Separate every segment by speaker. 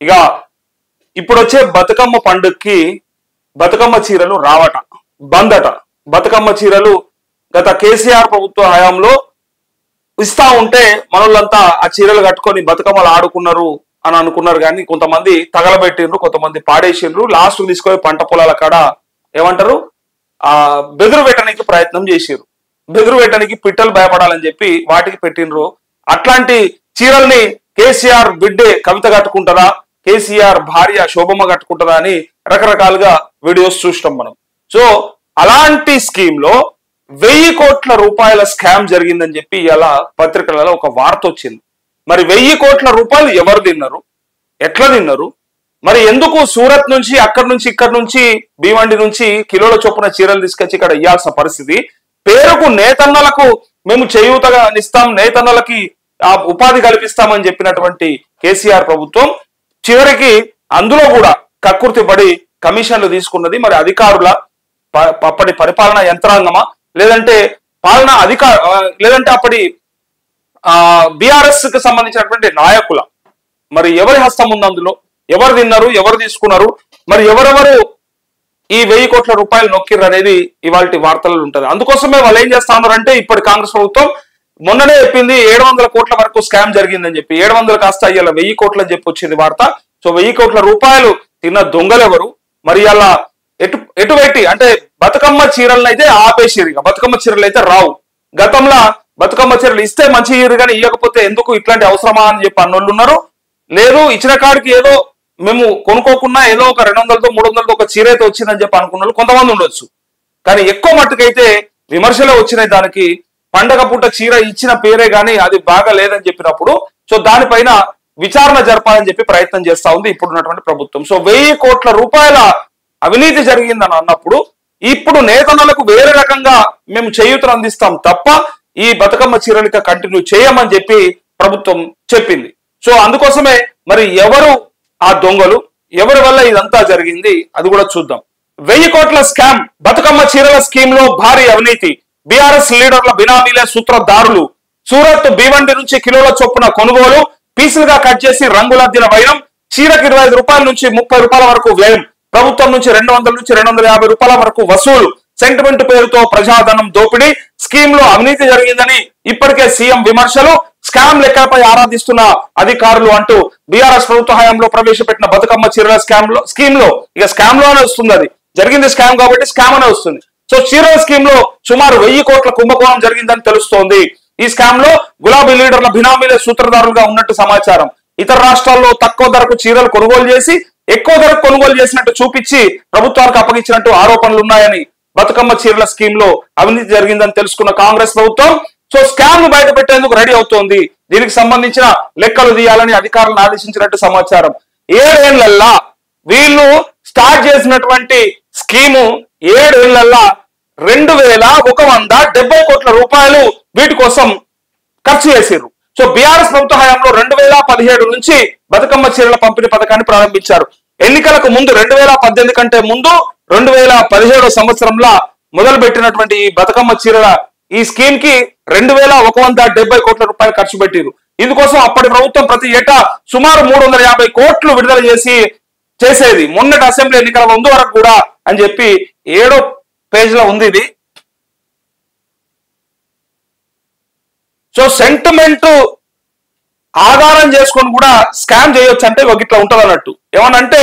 Speaker 1: ఇక ఇప్పుడు వచ్చే బతుకమ్మ పండుగకి బతుకమ్మ చీరలు రావట, బందట. బతుకమ్మ చీరలు గత కేసీఆర్ ప్రభుత్వ హయాంలో ఇస్తా ఉంటే మనోళ్ళంతా ఆ చీరలు కట్టుకొని బతుకమ్మలు ఆడుకున్నారు అని అనుకున్నారు. కానీ కొంతమంది తగలబెట్టిండ్రు, కొంతమంది పాడేసిండ్రు. లాస్ట్ తీసుకొని పంట పొలాల కాడ ఏమంటారు బెదురు పెట్టడానికి ప్రయత్నం చేసిర్రు. బెదురు పెట్టడానికి పిట్టలు భయపడాలని చెప్పి వాటికి పెట్టిండ్రు. అట్లాంటి చీరల్ని కేసీఆర్ బిడ్డే కవిత కట్టుకుంటారా, కేసీఆర్ భార్య శోభమ్మ కట్టుకుంటారా అని రకరకాలుగా వీడియోస్ చూస్తాం మనం. సో అలాంటి స్కీమ్ లో 1000 కోట్ల రూపాయల స్కామ్ జరిగిందని చెప్పి ఇలా పత్రికలలో ఒక వార్త వచ్చింది. మరి 1000 కోట్ల రూపాయలు ఎవరు తిన్నారు, ఎట్లా తిన్నారు, మరి ఎందుకు సూరత్ నుంచి అక్కడి నుంచి ఇక్కడి నుంచి భీవండి నుంచి కిలోల చొప్పున చీరలు తీసుకొచ్చి ఇక్కడ ఇవ్వాల్సిన పరిస్థితి? పేరుకు నేతన్నలకు మేము చేయూతగా ఇస్తాం, నేతన్నలకి ఆ ఉపాధి కల్పిస్తామని చెప్పినటువంటి కేసీఆర్ ప్రభుత్వం చివరికి అందులో కూడా కక్కుర్తి పడి కమిషన్లు తీసుకున్నది. మరి అధికారుల అప్పటి పరిపాలనా యంత్రాంగమా, లేదంటే పాలనా లేదంటే అప్పటి బీఆర్ఎస్ కి సంబంధించినటువంటి నాయకుల, మరి ఎవరి హస్తం ఉంది అందులో? ఎవరు తిన్నారు, ఎవరు తీసుకున్నారు, మరి ఎవరెవరు ఈ 1000 కోట్ల రూపాయలు నొక్కిర్రు అనేది ఇవాళ వార్తలలో ఉంటది. అందుకోసమే వాళ్ళు ఏం చేస్తా ఉన్నారంటే ఇప్పటి కాంగ్రెస్ ప్రభుత్వం మొన్ననే చెప్పింది 700 కోట్ల వరకు స్కామ్ జరిగిందని చెప్పి. 700 కాస్త అయ్యాల 1000 కోట్లు అని చెప్పి వచ్చింది వార్త. సో 1000 కోట్ల రూపాయలు తిన్న దొంగలెవరు, మరి అలా ఎటువైటి అంటే బతుకమ్మ చీరలను అయితే ఆపేసిరు, బతుకమ్మ చీరలు అయితే రావు. గతంలో బతుకమ్మ చీరలు ఇస్తే మంచి ఇయరు కానీ ఇవ్వకపోతే ఎందుకు ఇట్లాంటి అవసరమా అని చెప్పి అన్నోళ్ళు ఉన్నారు. లేదు ఇచ్చిన కాడికి ఏదో మేము కొనుక్కోకున్నా ఏదో ఒక 200తో 300తో ఒక చీర అయితే వచ్చిందని చెప్పి అనుకున్న కొంతమంది ఉండొచ్చు. కానీ ఎక్కువ మట్టుకైతే విమర్శలే వచ్చినాయి దానికి. పండగ పూట చీర ఇచ్చిన పేరే గానీ అది బాగా లేదని చెప్పినప్పుడు సో దానిపైన విచారణ జరపాలని చెప్పి ప్రయత్నం చేస్తా ఉంది ఇప్పుడున్నటువంటి ప్రభుత్వం. సో 1000 కోట్ల రూపాయల అవినీతి జరిగిందని అన్నప్పుడు ఇప్పుడు నేతన్నలకు వేరే రకంగా మేము చేయూతను అందిస్తాం తప్ప ఈ బతుకమ్మ చీరలిక కంటిన్యూ చేయమని చెప్పి ప్రభుత్వం చెప్పింది. సో అందుకోసమే మరి ఎవరు ఆ దొంగలు, ఎవరి వల్ల ఇదంతా జరిగింది అది కూడా చూద్దాం. 1000 కోట్ల స్కామ్, బతుకమ్మ చీరల స్కీమ్ లో భారీ అవినీతి, బీఆర్ఎస్ లీడర్ల బినామీలే సూత్రధారులు, సూరత్ భీవండి నుంచి కిలోల చొప్పున కొనుగోలు, పీసులుగా కట్ చేసి రంగులద్దిన వైరం, చీరకు 25 రూపాయల నుంచి 30 రూపాయల వరకు వ్యయం, ప్రభుత్వం నుంచి 200 నుంచి 250 రూపాయల వరకు వసూలు, సెంటిమెంట్ పేరుతో ప్రజాధనం దోపిడీ, స్కీమ్ లో అవినీతి జరిగిందని ఇప్పటికే సీఎం విమర్శలు, స్కామ్ లెక్కలపై ఆరాధిస్తున్న అధికారులు అంటూ బీఆర్ఎస్ ప్రభుత్వ హయాంలో ప్రవేశపెట్టిన బతుకమ్మ చీరల స్కీమ్ లో ఇక స్కామ్ లోనే వస్తుంది. అది జరిగింది స్కామ్ కాబట్టి స్కామ్ అనే వస్తుంది. సో చీరల స్కీమ్ లో సుమారు 1000 కోట్ల కుంభకోణం జరిగిందని తెలుస్తోంది. ఈ స్కామ్ లో గులాబీ లీడర్ల బినామీలే సూత్రధారులుగా ఉన్నట్టు సమాచారం. ఇతర రాష్ట్రాల్లో తక్కువ ధరకు చీరలు కొనుగోలు చేసి ఎక్కువ ధరకు కొనుగోలు చేసినట్టు చూపించి ప్రభుత్వానికి అప్పగించినట్టు ఆరోపణలు ఉన్నాయని బతుకమ్మ చీరల స్కీమ్ లో అవినీతి జరిగిందని తెలుసుకున్న కాంగ్రెస్ ప్రభుత్వం సో స్కామ్ ను బయట పెట్టేందుకు రెడీ అవుతోంది. దీనికి సంబంధించిన లెక్కలు తీయాలని అధికారులను ఆదేశించినట్టు సమాచారం. 7 ఏళ్లల్లా వీళ్ళు స్టార్ట్ చేసినటువంటి స్కీము 7 ఏళ్లల్లా 2170 కోట్ల రూపాయలు వీటి కోసం ఖర్చు చేశారు. సో బీఆర్ఎస్ ప్రభుత్వ హయాంలో 2017 నుంచి బతుకమ్మ చీరల పంపిణీ పథకాన్ని ప్రారంభించారు. ఎన్నికలకు ముందు 2018 కంటే ముందు 2017 సంవత్సరంలో మొదలు పెట్టినటువంటి ఈ బతుకమ్మ చీరల ఈ స్కీమ్ కి 2170 కోట్ల రూపాయలు ఖర్చు పెట్టారు. ఇందుకోసం అప్పటి ప్రభుత్వం ప్రతి ఏటా సుమారు 350 కోట్లు విడుదల చేసేది. మొన్నటి అసెంబ్లీ ఎన్నికల ముందు వరకు కూడా అని చెప్పి 7వ పేజీలో ఉంది ఇది. సో సెంటిమెంట్ ఆధారం చేసుకొని కూడా స్కామ్ చేయొచ్చు అంటే ఇట్లా ఉంటది అన్నట్టు. ఏమనంటే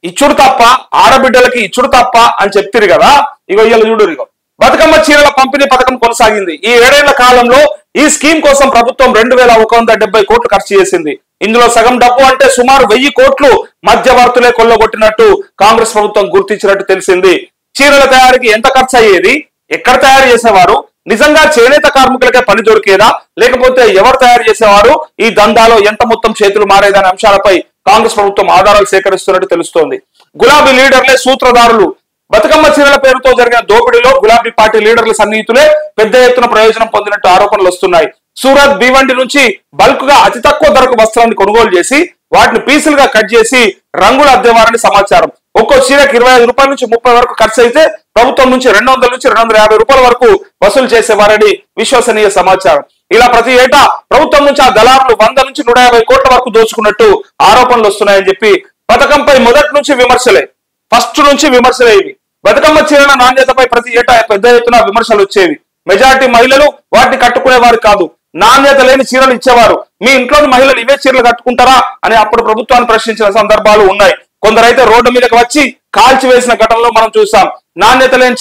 Speaker 1: ఇచ్చుడు తప్ప, ఆడబిడ్డలకి ఇచ్చుడు తప్ప అని చెప్తారు కదా. ఇగో ఇవాళ చూడు, ఇగో బతుకమ్మ చీరల పంపిణీ పథకం కొనసాగింది. ఈ 7 ఏళ్ల కాలంలో ఈ స్కీమ్ కోసం ప్రభుత్వం 2170 కోట్లు ఖర్చు చేసింది. ఇందులో సగం డబ్బు అంటే సుమారు 1000 కోట్లు మధ్యవర్తులే కొల్లగొట్టినట్టు కాంగ్రెస్ ప్రభుత్వం గుర్తించినట్టు తెలిసింది. చీరల తయారీకి ఎంత ఖర్చు అయ్యేది, ఎక్కడ తయారు చేసేవారు, నిజంగా చేనేత కార్మికులకే పని దొరికేదా, లేకపోతే ఎవరు తయారు చేసేవారు, ఈ దందాలో ఎంత మొత్తం చేతులు మారేదనే అంశాలపై కాంగ్రెస్ ప్రభుత్వం ఆధారాలు సేకరిస్తున్నట్టు తెలుస్తోంది. గులాబీ లీడర్లే సూత్రధారులు, బతుకమ్మ చీరల పేరుతో జరిగిన దోపిడీలో గులాబీ పార్టీ లీడర్ల సన్నిహితులే పెద్ద ఎత్తున ప్రయోజనం పొందినట్టు ఆరోపణలు వస్తున్నాయి. సూరత్ భీవండి నుంచి బల్క్ గా అతి తక్కువ ధరకు వస్త్రాన్ని కొనుగోలు చేసి వాటిని పీసులుగా కట్ చేసి రంగులు అద్దేవారని సమాచారం. ఒక్కో చీరకు 25 రూపాయల నుంచి 30 వరకు ఖర్చు అయితే ప్రభుత్వం నుంచి 200 నుంచి 250 రూపాయల వరకు వసూలు చేసేవారని విశ్వసనీయ సమాచారం. ఇలా ప్రతి ఏటా ప్రభుత్వం నుంచి ఆ దళారులు 100 నుంచి 150 కోట్ల వరకు దోచుకున్నట్టు ఆరోపణలు వస్తున్నాయని చెప్పి బతుకమ్మపై మొదటి నుంచి విమర్శలే, ఫస్ట్ నుంచి విమర్శలే ఇవి. బతుకమ్మ చీరల నాణ్యతపై ప్రతి ఏటా పెద్ద ఎత్తున విమర్శలు వచ్చేవి. మెజారిటీ మహిళలు వాటిని కట్టుకునేవారు కాదు, నాణ్యత లేని చీరలు ఇచ్చేవారు. మీ ఇంట్లోని మహిళలు ఇవే చీరలు కట్టుకుంటారా అని అప్పుడు ప్రభుత్వాన్ని ప్రశ్నించిన సందర్భాలు ఉన్నాయి. కొందరైతే రోడ్డు మీదకి వచ్చి కాల్చివేసిన ఘటనలో మనం చూసాం. నాణ్యత లేని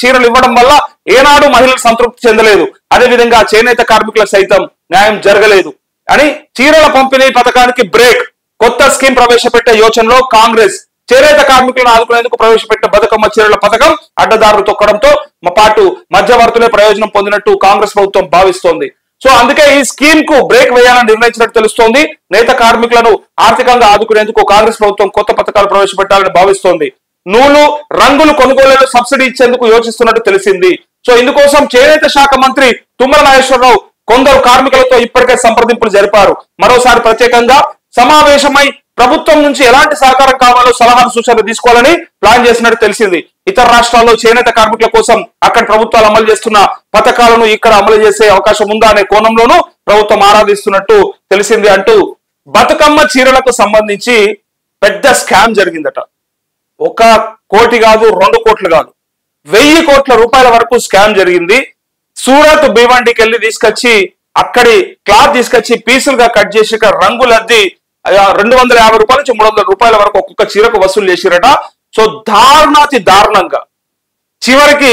Speaker 1: చీరలు ఇవ్వడం వల్ల ఏనాడు మహిళలు సంతృప్తి చెందలేదు. అదేవిధంగా చేనేత కార్మికులకు సైతం న్యాయం జరగలేదు అని చీరల పంపిణీ పథకానికి బ్రేక్. కొత్త స్కీమ్ ప్రవేశపెట్టే యోచనలో కాంగ్రెస్. చేనేత కార్మికులను ఆదుకునేందుకు ప్రవేశపెట్టిన బతుకమ్మ చీరల పథకం అడ్డదారులు తొక్కడంతో పాటు మధ్యవర్తులే ప్రయోజనం పొందినట్టు కాంగ్రెస్ ప్రభుత్వం భావిస్తోంది. సో అందుకే ఈ స్కీమ్ కు బ్రేక్ వేయాలని నిర్ణయించినట్టు తెలుస్తోంది. నేత కార్మికులను ఆర్థికంగా ఆదుకునేందుకు కాంగ్రెస్ ప్రభుత్వం కొత్త పథకాలు ప్రవేశపెట్టాలని భావిస్తోంది. నూలు రంగులు కొనుగోలులో సబ్సిడీ ఇచ్చేందుకు యోచిస్తున్నట్టు తెలిసింది. సో ఇందుకోసం చేనేత శాఖ మంత్రి తుమ్మల నాగేశ్వరరావు కొందరు కార్మికులతో ఇప్పటికే సంప్రదింపులు జరిపారు. మరోసారి ప్రత్యేకంగా సమావేశమై ప్రభుత్వం నుంచి ఎలాంటి సహకారం కావాలో సలహాలు సూచనలు తీసుకోవాలని ప్లాన్ చేసినట్టు తెలిసింది. ఇతర రాష్ట్రాల్లో చేనేత కార్మికుల కోసం అక్కడ ప్రభుత్వాలు అమలు చేస్తున్న పథకాలను ఇక్కడ అమలు చేసే అవకాశం ఉందా అనే కోణంలోనూ ప్రభుత్వం ఆరాధిస్తున్నట్టు తెలిసింది అంటూ బతుకమ్మ చీరలకు సంబంధించి పెద్ద స్కామ్ జరిగిందట. 1 కోటి కాదు, 2 కోట్లు కాదు, 1000 కోట్ల రూపాయల వరకు స్కామ్ జరిగింది. సూరత్ భివండికి వెళ్ళి తీసుకొచ్చి అక్కడి క్లాత్ తీసుకొచ్చి పీసులుగా కట్ చేసి రంగులద్ది 250 రూపాయల నుంచి 300 రూపాయల వరకు ఒక్కొక్క చీరకు వసూలు చేసిరట. సో దారుణాతి దారుణంగా చివరికి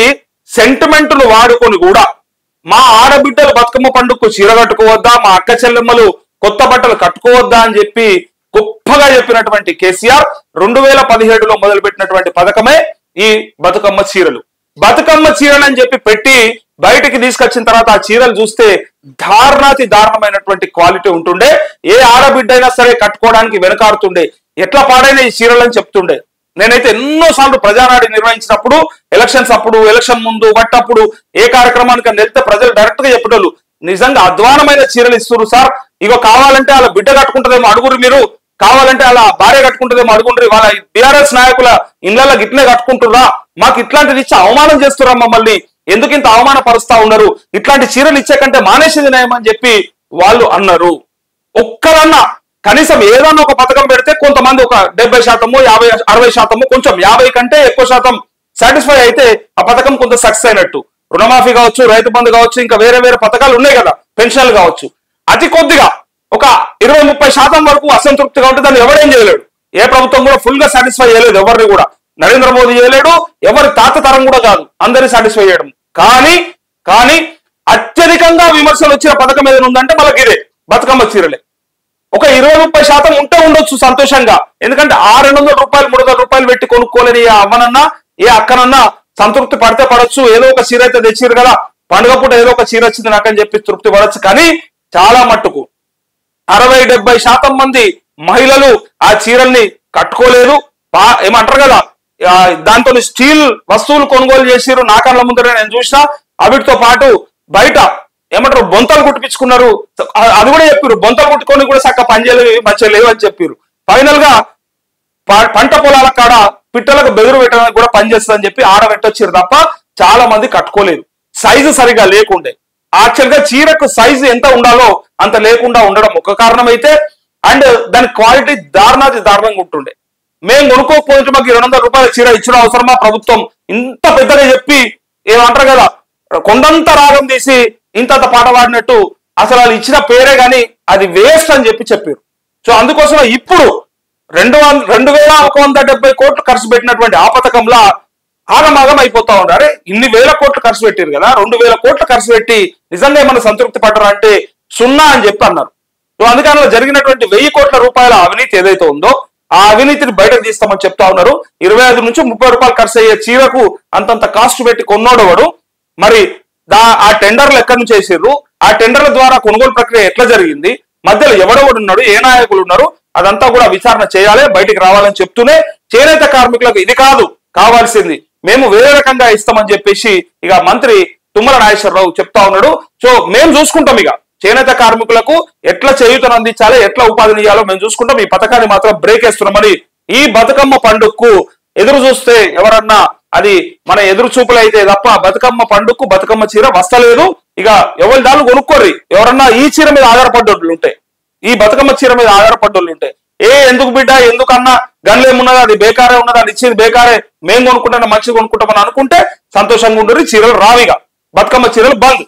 Speaker 1: సెంటిమెంట్లు వాడుకొని కూడా మా ఆడబిడ్డలు బతుకమ్మ పండుగకు చీర కట్టుకోవద్దా, మా అక్క చెల్లెమ్మలు కొత్త బట్టలు కట్టుకోవద్దా అని చెప్పి గొప్పగా చెప్పినటువంటి కేసీఆర్ 2017లో మొదలుపెట్టినటువంటి పథకమే ఈ బతుకమ్మ చీరలు. బతుకమ్మ చీరలు అని చెప్పి పెట్టి బయటికి తీసుకొచ్చిన తర్వాత ఆ చీరలు చూస్తే దారుణాతి దారుణమైనటువంటి క్వాలిటీ ఉంటుండే. ఏ ఆడబిడ్డ అయినా సరే కట్టుకోవడానికి వెనకాడుతుండే. ఎట్లా పాడైన ఈ చీరలు అని చెప్తుండే. నేనైతే ఎన్నోసార్లు ప్రజానాడి నిర్వహించినప్పుడు, ఎలక్షన్స్ అప్పుడు, ఎలక్షన్ ముందు, వట్టప్పుడు ఏ కార్యక్రమానికి వెళ్తే ప్రజలు డైరెక్ట్ గా చెప్పేటోళ్ళు నిజంగా అధ్వానమైన చీరలు ఇస్తున్నారు సార్, ఇగో కావాలంటే అలా బిడ్డ కట్టుకుంటుందేమో అడుగురు, మీరు కావాలంటే అలా భార్య కట్టుకుంటుందేమో అడుగుండ్రి, వాళ్ళ బీఆర్ఎస్ నాయకుల ఇళ్లలో గిట్లే కట్టుకుంటుర్రా, మాకు ఇట్లాంటిది ఇచ్చి అవమానం చేస్తున్నా, మమ్మల్ని ఎందుకు ఇంత అవమానపరుస్తా ఉన్నారు, ఇట్లాంటి చీరలు ఇచ్చే కంటే మానేసింది నయమని చెప్పి వాళ్ళు అన్నారు. ఒక్కరన్నా కనీసం ఏదన్నా ఒక పథకం పెడితే కొంతమంది ఒక 70%, 50%, 60%, కొంచెం 50 కంటే ఎక్కువ శాతం సాటిస్ఫై అయితే ఆ పథకం కొంత సక్సెస్ అయినట్టు. రుణమాఫీ కావచ్చు, రైతు బంధు కావచ్చు, ఇంకా వేరే వేరే పథకాలు ఉన్నాయి కదా, పెన్షన్లు కావచ్చు. అతి కొద్దిగా ఒక 20-30% వరకు అసంతృప్తిగా ఉంటే దాన్ని ఎవడేం చేయలేడు. ఏ ప్రభుత్వం కూడా ఫుల్ గా సాటిస్ఫై చేయలేదు ఎవరిని కూడా. నరేంద్ర మోదీ చేయలేడు, ఎవరి తాత తరం కూడా కాదు అందరినీ సాటిస్ఫై చేయడం. కానీ అత్యధికంగా విమర్శలు వచ్చిన పథకం ఏదైనా ఉందంటే మనకి ఇదే బతుకమ్మ చీరలే. ఒక 20-30% ఉంటే ఉండొచ్చు సంతోషంగా, ఎందుకంటే 200 రూపాయలు 300 రూపాయలు పెట్టి కొనుక్కోలేని ఏ అవ్వనన్నా ఏ అక్కనన్నా సంతృప్తి పడితే పడవచ్చు. ఏదో ఒక చీర అయితే తెచ్చిరు కదా, పండుగ పూట ఏదో ఒక చీర వచ్చింది నాకని చెప్పి తృప్తి పడవచ్చు. కానీ చాలా మట్టుకు 60-70% మంది మహిళలు ఆ చీరల్ని కట్టుకోలేదు. ఏమంటారు కదా, దాంతో స్టీల్ వస్తువులు కొనుగోలు చేసిరు. నా కళ్ళ ముందర నేను చూసినా. వీటితో పాటు బయట ఏమంటారు బొంతలు కుట్టిపించుకున్నారు. అది కూడా చెప్పారు, బొంతలు కుట్టుకొని కూడా చక్కగా పనిచేయలేవు, మంచిగా లేవు అని చెప్పారు. ఫైనల్ గా పంట పొలాల కాడ పిట్టలకు బెదురు పెట్టడానికి కూడా పనిచేస్తుందని చెప్పి ఆడబెట్టొచ్చారు తప్ప చాలా మంది కట్టుకోలేదు. సైజు సరిగా లేకుండే. యాక్చువల్ గా చీరకు సైజు ఎంత ఉండాలో అంత లేకుండా ఉండడం ఒక కారణం అయితే, అండ్ దాని క్వాలిటీ దారుణాతి దారుణంగా ఉంటుండే. మేము కొనుక్కోకపోతే మాకు 200 రూపాయల చీర ఇచ్చిన అవసరమా ప్రభుత్వం ఇంత పెద్దగా చెప్పి ఏమంటారు కదా కొండంత రాగం తీసి ఇంత పాట పాడినట్టు అసలు వాళ్ళు ఇచ్చిన పేరే గాని అది వేస్ట్ అని చెప్పి చెప్పారు. సో అందుకోసం ఇప్పుడు 2170 కోట్లు ఖర్చు పెట్టినటువంటి ఆ పథకంలా ఆగమాగం అయిపోతా ఉన్నారు. ఇన్ని వేల కోట్లు ఖర్చు పెట్టారు కదా, 2000 కోట్లు ఖర్చు పెట్టి నిజంగా ఏమైనా సంతృప్తి పడ్డారా అంటే 0 అని చెప్పి అన్నారు. సో అందుకని జరిగినటువంటి 1000 కోట్ల రూపాయల అవినీతి ఏదైతే ఉందో ఆ అవినీతిని బయటకు తీస్తామని చెప్తా ఉన్నారు. 25 నుంచి 30 రూపాయలు ఖర్చు అయ్యే చీరకు అంతంత కాస్ట్ పెట్టి కొన్నోడవాడు. మరి ఆ టెండర్లు ఎక్కడి నుంచి వేసారు, ఆ టెండర్ల ద్వారా కొనుగోలు ప్రక్రియ ఎట్లా జరిగింది, మధ్యలో ఎవడెవడు ఉన్నాడు, ఏ నాయకులు ఉన్నారు, అదంతా కూడా విచారణ చేయాలి, బయటికి రావాలని చెప్తూనే చేనేత కార్మికులకు ఇది కాదు కావాల్సింది, మేము వేరే రకంగా ఇస్తామని చెప్పేసి ఇక మంత్రి తుమ్మల నాగేశ్వరరావు చెప్తా ఉన్నాడు. సో మేము చూసుకుంటాం, ఇక చేనేత కార్మికులకు ఎట్లా చేయూతను అందించాలి, ఎట్లా ఉపాధిని ఇవ్వాలో మేము చూసుకుంటాం, ఈ పథకాన్ని మాత్రం బ్రేక్ వేస్తున్నామని. ఈ బతుకమ్మ పండుగకు ఎదురు చూస్తే ఎవరన్నా అది మన ఎదురు చూపులు అయితే తప్ప బతుకమ్మ పండుగకు బతుకమ్మ చీర వస్తలేదు. ఇక ఎవరి దాళ్ళు కొనుక్కోర్రి. ఎవరన్నా ఈ చీర మీద ఆధారపడ్డోళ్ళు ఉంటే, ఈ బతుకమ్మ చీర మీద ఆధారపడ్డోళ్ళు ఉంటే, ఎందుకు బిడ్డ ఎందుకన్నా గన్లు ఏమున్నదా, అది బేకారే ఉన్నదా, అది ఇచ్చేది బేకారే, మేము కొనుక్కుంటాం మంచిగా కొనుక్కుంటామని అనుకుంటే సంతోషంగా ఉండరు. చీరలు రావిగా, బతుకమ్మ చీరలు బంద్.